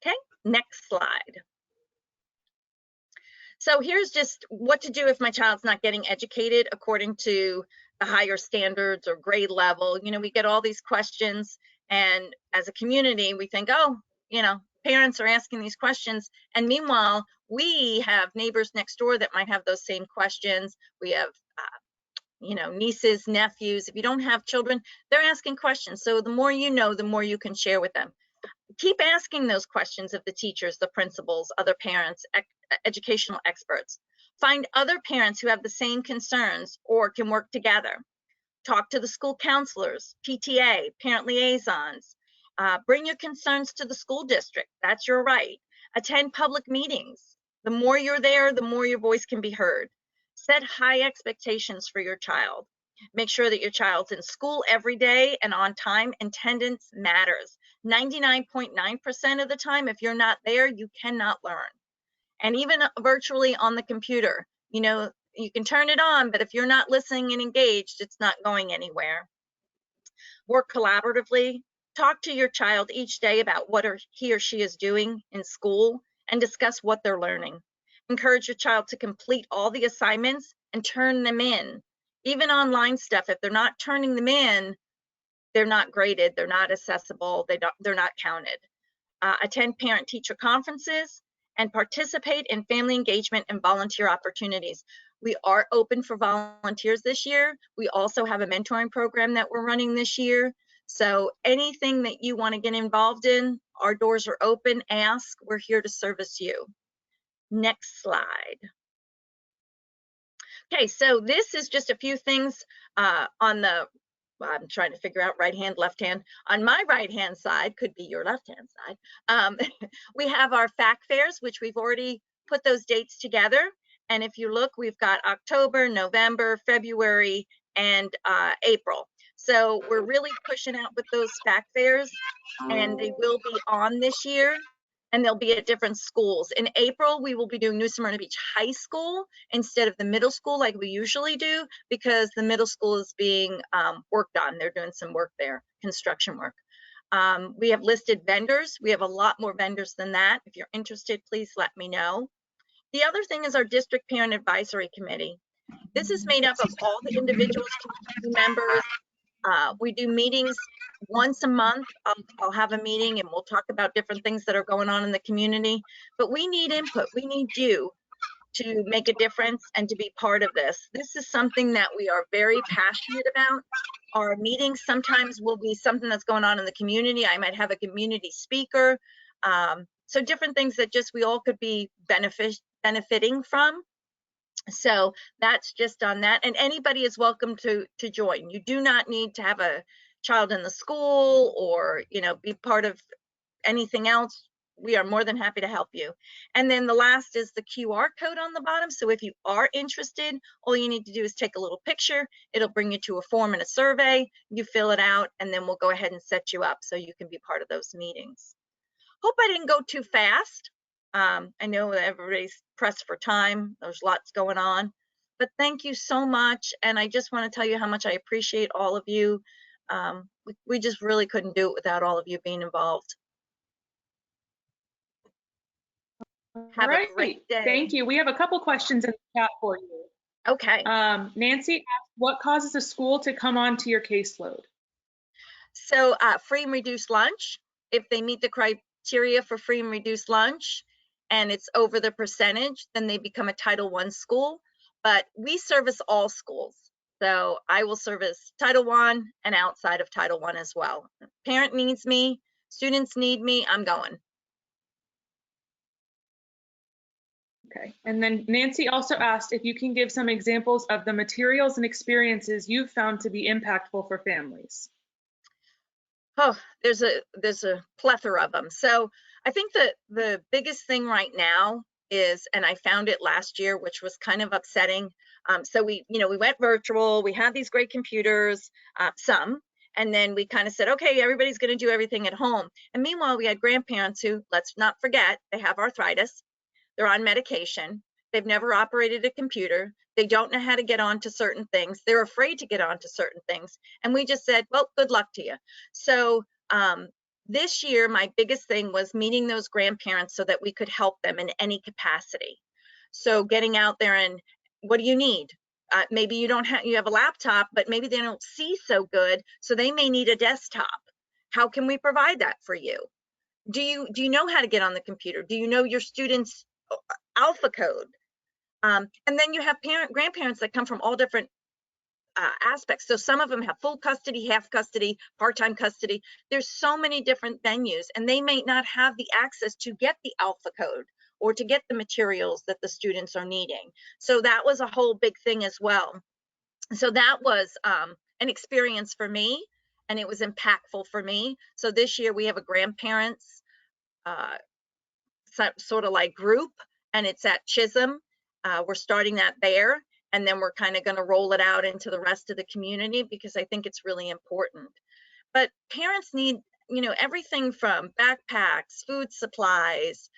Okay, next slide. So here's just what to do if my child's not getting educated according to the higher standards or grade level. You know, we get all these questions, and as a community, we think, oh, you know, parents are asking these questions. And meanwhile, we have neighbors next door that might have those same questions. We have, you know, nieces, nephews. If you don't have children, they're asking questions. So the more you know, the more you can share with them. Keep asking those questions of the teachers, the principals, other parents, educational experts. Find other parents who have the same concerns or can work together. Talk to the school counselors, PTA, parent liaisons. Bring your concerns to the school district. That's your right. Attend public meetings. The more you're there, the more your voice can be heard. Set high expectations for your child. Make sure that your child's in school every day and on time. Attendance matters. 99.9% of the time, if you're not there, you cannot learn. And even virtually on the computer, you know, you can turn it on, but if you're not listening and engaged, it's not going anywhere. Work collaboratively. Talk to your child each day about what he or she is doing in school and discuss what they're learning. Encourage your child to complete all the assignments and turn them in. Even online stuff, if they're not turning them in, they're not graded, they're not accessible, they're not counted. Attend parent-teacher conferences and participate in family engagement and volunteer opportunities. We are open for volunteers this year. We also have a mentoring program that we're running this year. So anything that you want to get involved in, our doors are open. Ask, we're here to service you. Next slide. Okay, so this is just a few things on the, I'm trying to figure out right hand, left hand. On my right hand side, could be your left hand side, we have our fact fairs, which we've already put those dates together. And if you look, we've got October, November, February, and April. So we're really pushing out with those fact fairs, and they will be on this year. And they'll be at different schools. In April, we will be doing New Smyrna Beach High School instead of the middle school like we usually do, because the middle school is being worked on. They're doing some work there, construction work. We have listed vendors. We have a lot more vendors than that. If you're interested, please let me know. The other thing is our District Parent Advisory Committee. This is made up of all the individuals, community members. We do meetings once a month. I'll have a meeting and we'll talk about different things that are going on in the community, but we need input. We need you to make a difference and to be part of this. This is something that we are very passionate about. Our meetings sometimes will be something that's going on in the community. I might have a community speaker. So different things that just we all could be benefiting from. So that's just on that. And anybody is welcome to join. You do not need to have a child in the school or, you know, be part of anything else. We are more than happy to help you. And then the last is the QR code on the bottom. So if you are interested, all you need to do is take a little picture. It'll bring you to a form and a survey. You fill it out, and then we'll go ahead and set you up so you can be part of those meetings. Hope I didn't go too fast. I know that everybody's pressed for time. There's lots going on. But thank you so much. And I just want to tell you how much I appreciate all of you. We just really couldn't do it without all of you being involved. Have a great day. Thank you. We have a couple questions in the chat for you. Okay. Nancy asked, what causes a school to come onto your caseload? So free and reduced lunch. If they meet the criteria for free and reduced lunch and it's over the percentage, then they become a Title I school. But we service all schools. So I will service Title I and outside of Title I as well. Parent needs me, students need me, I'm going. Okay. And then Nancy also asked if you can give some examples of the materials and experiences you've found to be impactful for families. Oh, there's a plethora of them. So I think that the biggest thing right now is, and I found it last year, which was kind of upsetting. So we went virtual, we had these great computers, and then we kind of said, okay, everybody's going to do everything at home. And meanwhile, we had grandparents who, let's not forget, they have arthritis. They're on medication. They've never operated a computer. They don't know how to get onto certain things. They're afraid to get onto certain things. And we just said, well, good luck to you. So this year, my biggest thing was meeting those grandparents so that we could help them in any capacity. So getting out there and what do you need? Maybe you have a laptop, but maybe they don't see so good. So they may need a desktop. How can we provide that for you? Do you know how to get on the computer? Do you know your students' alpha code? And then you have grandparents that come from all different aspects. So some of them have full custody, half custody, part-time custody. There's so many different venues, and they may not have the access to get the alpha code or to get the materials that the students are needing. So that was a whole big thing as well. So that was an experience for me, and it was impactful for me. So this year we have a grandparents sort of like group, and it's at Chisholm. We're starting that there, and then we're kind of going to roll it out into the rest of the community because I think it's really important. But parents need, everything from backpacks, food supplies,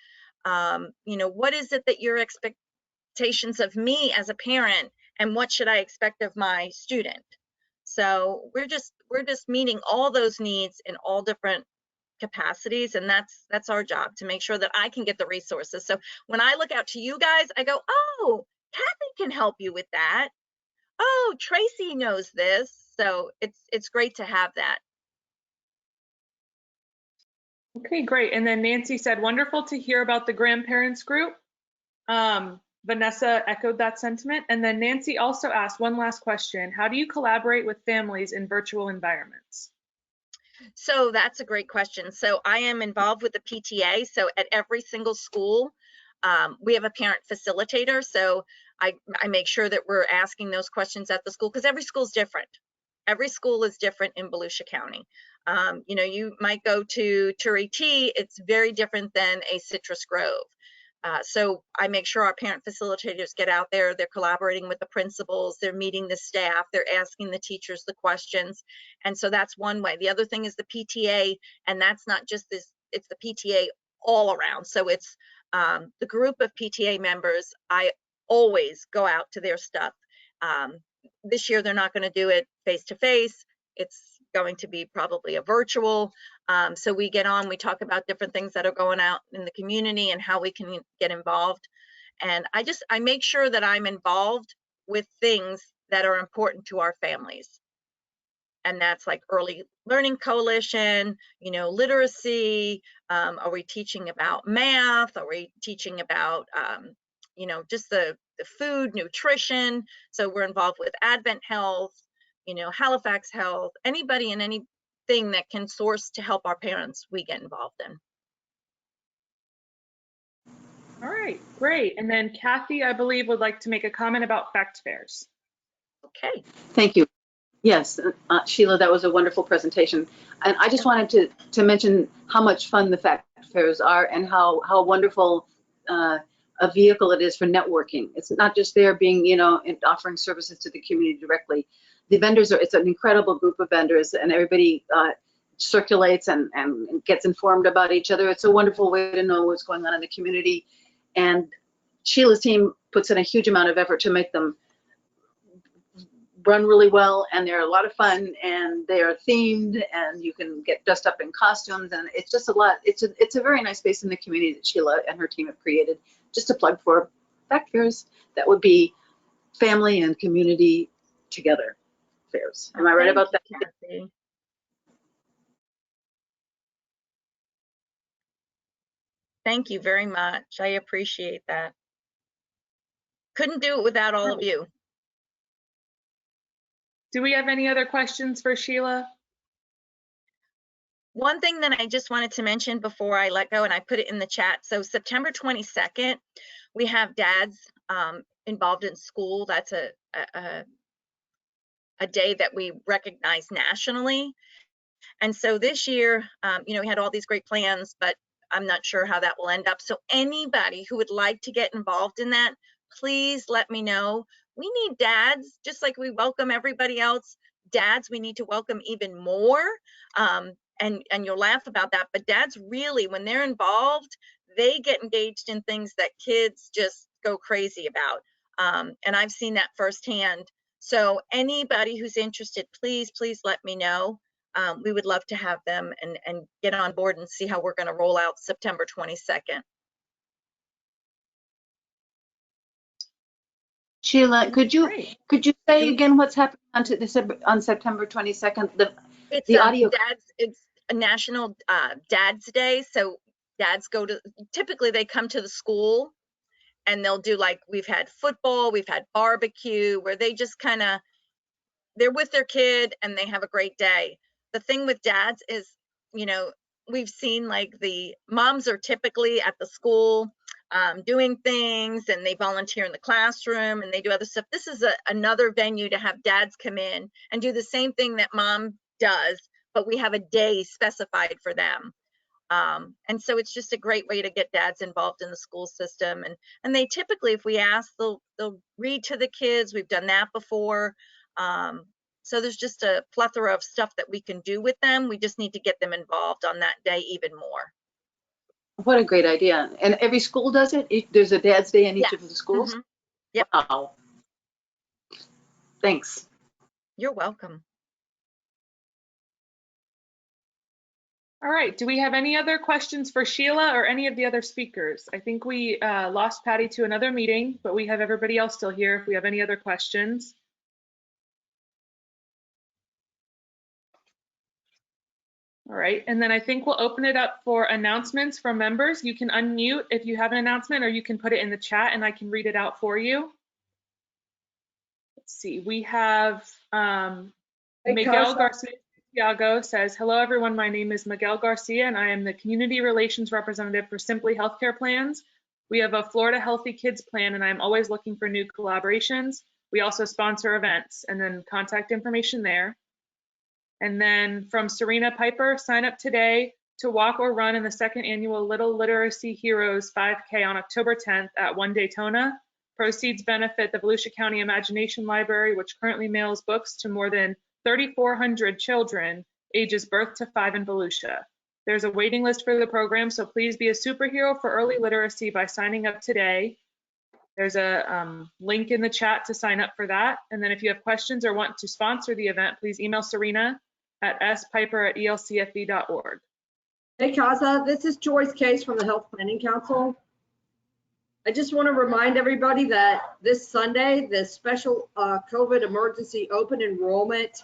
what is it that your expectations of me as a parent, and what should I expect of my student? So we're just meeting all those needs in all different capacities, and that's our job, to make sure that I can get the resources. So when I look out to you guys, I go, oh, Kathy can help you with that. Oh, Tracy knows this. So it's great to have that. Okay, great. And then Nancy said, wonderful to hear about the grandparents group. Vanessa echoed that sentiment. And then Nancy also asked one last question. How do you collaborate with families in virtual environments? So that's a great question. So I am involved with the PTA. So at every single school, we have a parent facilitator. So I make sure that we're asking those questions at the school, because every school is different. Every school is different in Volusia County. You might go to Turi T, it's very different than a Citrus Grove. So I make sure our parent facilitators get out there, they're collaborating with the principals, they're meeting the staff, they're asking the teachers the questions. And so that's one way. The other thing is the PTA, and that's not just this, it's the PTA all around. So it's the group of PTA members, I always go out to their stuff. This year, they're not going to do it face-to-face. It's going to be probably a virtual. So we get on, we talk about different things that are going out in the community and how we can get involved. And I make sure that I'm involved with things that are important to our families. And that's like Early Learning Coalition, literacy. Are we teaching about math? Are we teaching about, just the food, nutrition? So we're involved with Advent Health, Halifax Health, anybody and anything that can source to help our parents, we get involved in. All right, great. And then Kathy, I believe, would like to make a comment about fact fairs. Okay. Thank you. Yes, Sheila, that was a wonderful presentation. And I just wanted to mention how much fun the fact fairs are and how wonderful a vehicle it is for networking. It's not just there being, you know, offering services to the community directly. The vendors are, it's an incredible group of vendors, and everybody circulates and gets informed about each other. It's a wonderful way to know what's going on in the community. And Sheila's team puts in a huge amount of effort to make them run really well, and they're a lot of fun, and they are themed, and you can get dressed up in costumes, and it's just a lot. It's a very nice space in the community that Sheila and her team have created. Just a plug for fact fairs that would be family and community together fairs. Am I right about that? Kathy. Thank you very much. I appreciate that. Couldn't do it without all of you. Do we have any other questions for Sheila? One thing that I just wanted to mention before I let go, and I put it in the chat. So September 22nd, we have dads involved in school. That's a day that we recognize nationally. And so this year, you know, we had all these great plans, but I'm not sure how that will end up. So anybody who would like to get involved in that, please let me know. We need dads, just like we welcome everybody else. Dads, we need to welcome even more. And you'll laugh about that, but dads really, when they're involved, they get engaged in things that kids just go crazy about. And I've seen that firsthand. So anybody who's interested, please let me know. We would love to have them and get on board and see how we're going to roll out September 22nd. Sheila, could you say again what's happening on September 22nd? It's the audio. It's a National Dad's Day. So dads go to, typically they come to the school and they'll do, like, we've had football, we've had barbecue, where they just kind of, they're with their kid and they have a great day. The thing with dads is, you know, we've seen, like, the moms are typically at the school doing things, and they volunteer in the classroom and they do other stuff. This is another venue to have dads come in and do the same thing that mom does, but we have a day specified for them. And so it's just a great way to get dads involved in the school system. And they typically, if we ask, they'll read to the kids. We've done that before. So there's just a plethora of stuff that we can do with them. We just need to get them involved on that day even more. What a great idea. And every school does it? There's a Dad's Day in each of the schools? Mm-hmm. Yep. Wow. Thanks. You're welcome. All right, do we have any other questions for Sheila or any of the other speakers? I think we lost Patty to another meeting, but we have everybody else still here if we have any other questions. All right, and then I think we'll open it up for announcements from members. You can unmute if you have an announcement, or you can put it in the chat and I can read it out for you. Let's see, we have Miguel Garcia says, hello everyone, my name is Miguel Garcia and I am the Community Relations Representative for Simply Healthcare Plans. We have a Florida Healthy Kids plan and I'm always looking for new collaborations. We also sponsor events, and then contact information there. And then from Serena Piper, sign up today to walk or run in the second annual Little Literacy Heroes 5K on October 10th at One Daytona. Proceeds benefit the Volusia County Imagination Library, which currently mails books to more than 3,400 children ages birth to 5 in Volusia. There's a waiting list for the program, so please be a superhero for early literacy by signing up today. There's a link in the chat to sign up for that. And then if you have questions or want to sponsor the event, please email Serena at spiper@elcfv.org. Hey, Kaza, this is Joyce Case from the Health Planning Council. I just want to remind everybody that this Sunday, the special COVID emergency open enrollment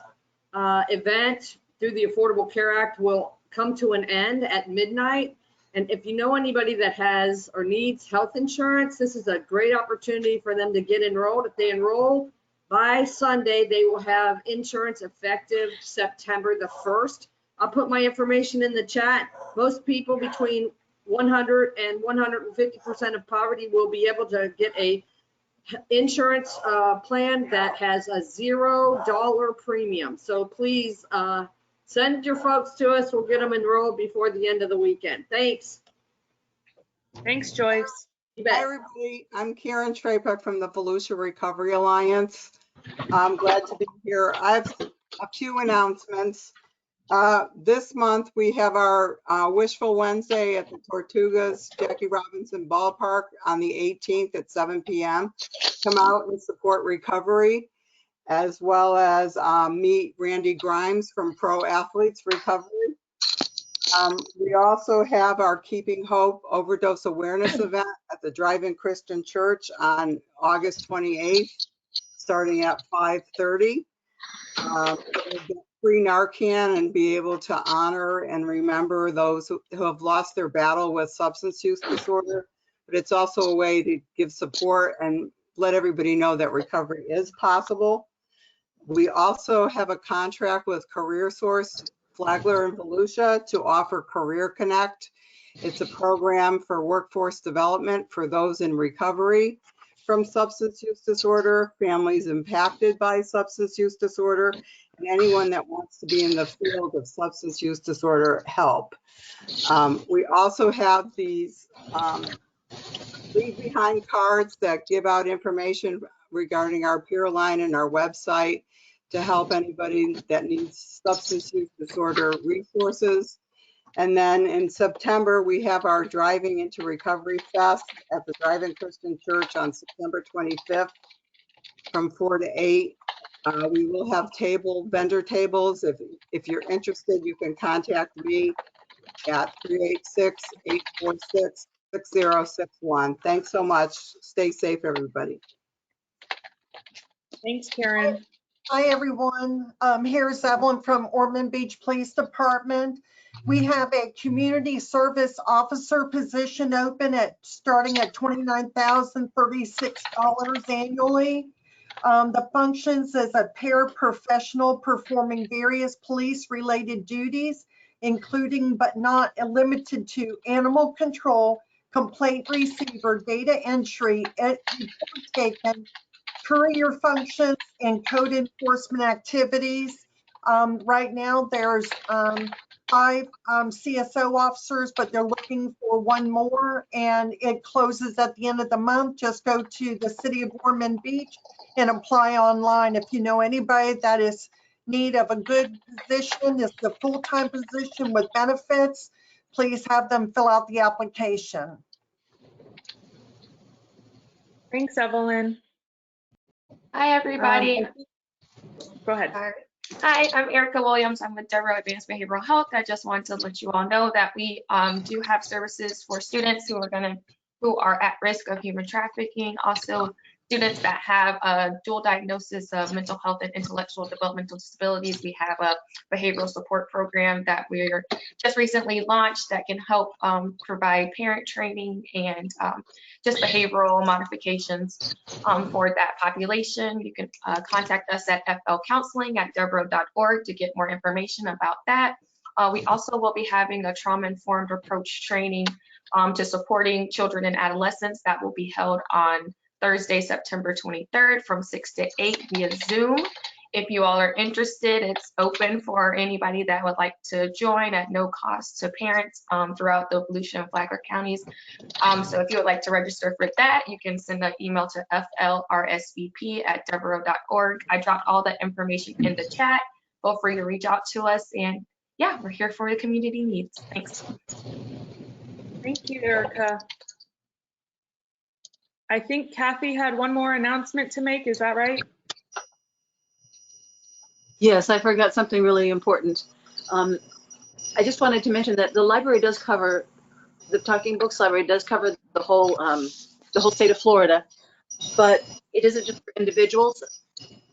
event through the Affordable Care Act will come to an end at midnight. And if you know anybody that has or needs health insurance, this is a great opportunity for them to get enrolled. If they enroll by Sunday, they will have insurance effective September the 1st. I'll put my information in the chat. Most people between 100 and 150% of poverty will be able to get a insurance plan that has a $0 premium. So please send your folks to us. We'll get them enrolled before the end of the weekend. Thanks. Thanks, Joyce. You Hi, bet. everybody. I'm Karen Trapek from the Volusia Recovery Alliance. I'm glad to be here. I have a few announcements. This month, we have our Wishful Wednesday at the Tortugas Jackie Robinson Ballpark on the 18th at 7 p.m. Come out and support recovery, as well as meet Randy Grimes from Pro Athletes Recovery. We also have our Keeping Hope Overdose Awareness event at the Drive-In Christian Church on August 28th, starting at 5:30. We'll get free Narcan and be able to honor and remember those who have lost their battle with substance use disorder. But it's also a way to give support and let everybody know that recovery is possible. We also have a contract with CareerSource, Flagler and Volusia to offer Career Connect. It's a program for workforce development for those in recovery from substance use disorder, families impacted by substance use disorder, and anyone that wants to be in the field of substance use disorder help. We also have these leave behind cards that give out information regarding our peer line and our website to help anybody that needs substance use disorder resources. And then in September, we have our Driving into Recovery Fest at the Drive-In Christian Church on September 25th from 4 to 8. We will have vendor tables. If you're interested, you can contact me at 386-846-6061. Thanks so much. Stay safe, everybody. Thanks, Karen. Hi, everyone. Here's Evelyn from Ormond Beach Police Department. We have a community service officer position open starting at $29,036 annually. The functions as a paraprofessional performing various police-related duties, including but not limited to animal control, complaint receiver, data entry, report taken, courier functions, and code enforcement activities. Right now, there's 5 CSO officers, but they're looking for 1 more, and it closes at the end of the month. Just go to the City of Ormond Beach and apply online. If you know anybody that is in need of a good position, it's a full-time position with benefits, please have them fill out the application. Thanks, Evelyn. Hi, everybody. Go ahead. Hi, I'm Erica Williams. I'm with Deborah Advanced Behavioral Health. I just wanted to let you all know that we do have services for students who are at risk of human trafficking. Also, students that have a dual diagnosis of mental health and intellectual developmental disabilities. We have a behavioral support program that we're just recently launched that can help provide parent training and just behavioral modifications for that population. You can contact us at flcounseling@deborah.org to get more information about that. We also will be having a trauma-informed approach training to supporting children and adolescents that will be held on Thursday, September 23rd from 6 to 8 via Zoom. If you all are interested, it's open for anybody that would like to join at no cost to parents throughout the Volusia and Flagler counties. So if you would like to register for that, you can send an email to flrsvp@deborah.org. I dropped all that information in the chat. Feel free to reach out to us. And yeah, we're here for the community needs. Thanks. Thank you, Erica. I think Kathy had one more announcement to make. Is that right? Yes, I forgot something really important. I just wanted to mention that the library does cover, the Talking Books Library does cover the whole state of Florida, but it isn't just for individuals.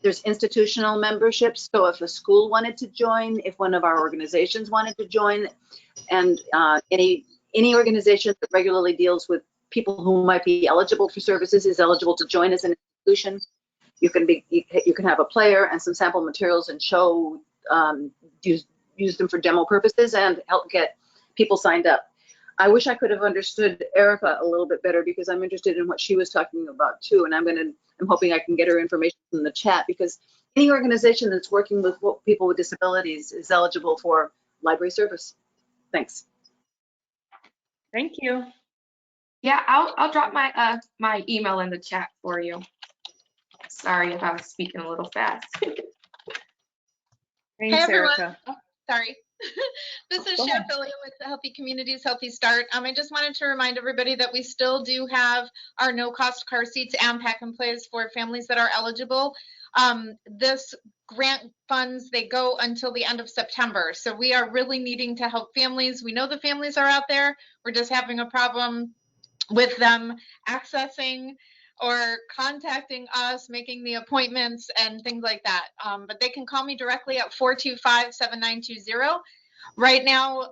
There's institutional memberships. So if a school wanted to join, if one of our organizations wanted to join, and any organization that regularly deals with people who might be eligible for services is eligible to join as an institution. You can have a player and some sample materials and show, use them for demo purposes and help get people signed up. I wish I could have understood Erica a little bit better because I'm interested in what she was talking about too. And I'm hoping I can get her information in the chat, because any organization that's working with people with disabilities is eligible for library service. Thanks. Thank you. Yeah, I'll drop my my email in the chat for you. Sorry if I was speaking a little fast. Thanks, Hey everyone. Erica. Oh, sorry. This is Go Chef ahead. Billy with Healthy Communities, Healthy Start. I just wanted to remind everybody that we still do have our no-cost car seats and pack and plays for families that are eligible. This grant funds, they go until the end of September. So we are really needing to help families. We know the families are out there. We're just having a problem with them accessing or contacting us, making the appointments and things like that. But they can call me directly at 425-7920. Right now,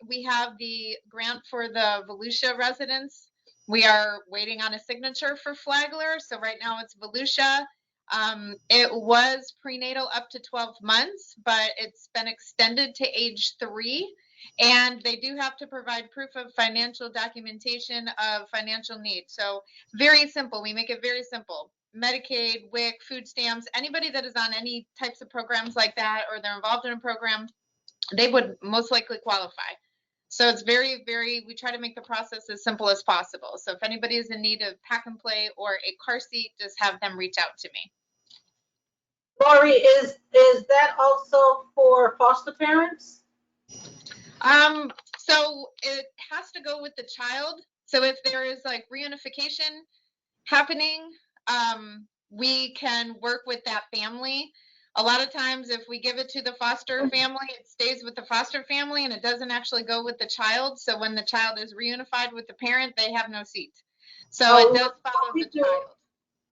we have the grant for the Volusia residents. We are waiting on a signature for Flagler. So right now it's Volusia. It was prenatal up to 12 months, but it's been extended to age 3. And they do have to provide proof of financial documentation of financial need. So very simple. We make it very simple. Medicaid, WIC, food stamps, anybody that is on any types of programs like that, or they're involved in a program, they would most likely qualify. So it's very, we try to make the process as simple as possible. So if anybody is in need of pack and play or a car seat, just have them reach out to me. Lori, is that also for foster parents? So it has to go with the child. So if there is like reunification happening, we can work with that family. A lot of times if we give it to the foster family, it stays with the foster family and it doesn't actually go with the child. So when the child is reunified with the parent, they have no seat. So it does follow the child.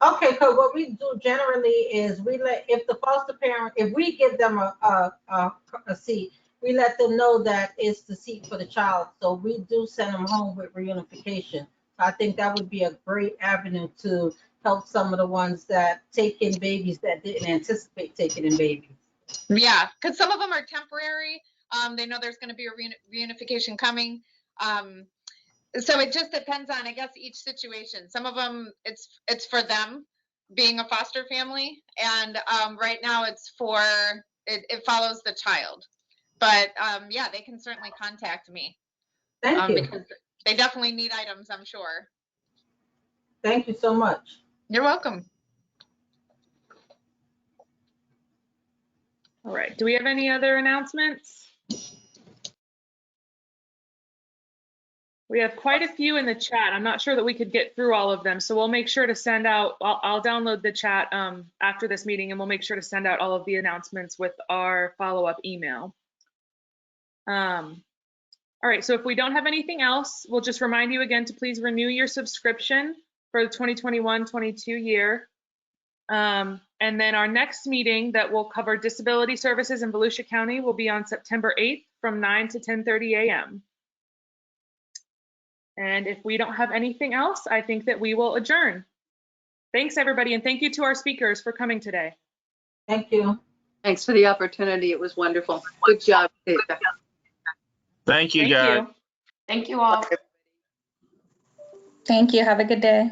Okay, because what we do generally is we let, if the foster parent, if we give them a seat, we let them know that it's the seat for the child. So we do send them home with reunification. I think that would be a great avenue to help some of the ones that take in babies that didn't anticipate taking in babies. Yeah, because some of them are temporary. They know there's going to be a reunification coming. So it just depends on, I guess, each situation. Some of them, it's for them being a foster family, and right now it's for it follows the child. But yeah, they can certainly contact me. Thank you. Because they definitely need items, I'm sure. Thank you so much. You're welcome. All right. Do we have any other announcements? We have quite a few in the chat. I'm not sure that we could get through all of them, so we'll make sure to send out, I'll download the chat after this meeting, and we'll make sure to send out all of the announcements with our follow-up email. All right, so if we don't have anything else, we'll just remind you again to please renew your subscription for the 2021-22 year. And then our next meeting that will cover disability services in Volusia County will be on September 8th from 9 to 10:30 a.m. And if we don't have anything else, I think that we will adjourn. Thanks, everybody, and thank you to our speakers for coming today. Thank you. Thanks for the opportunity. It was wonderful. Good job. Thank you, guys. Thank you all. Thank you. Have a good day.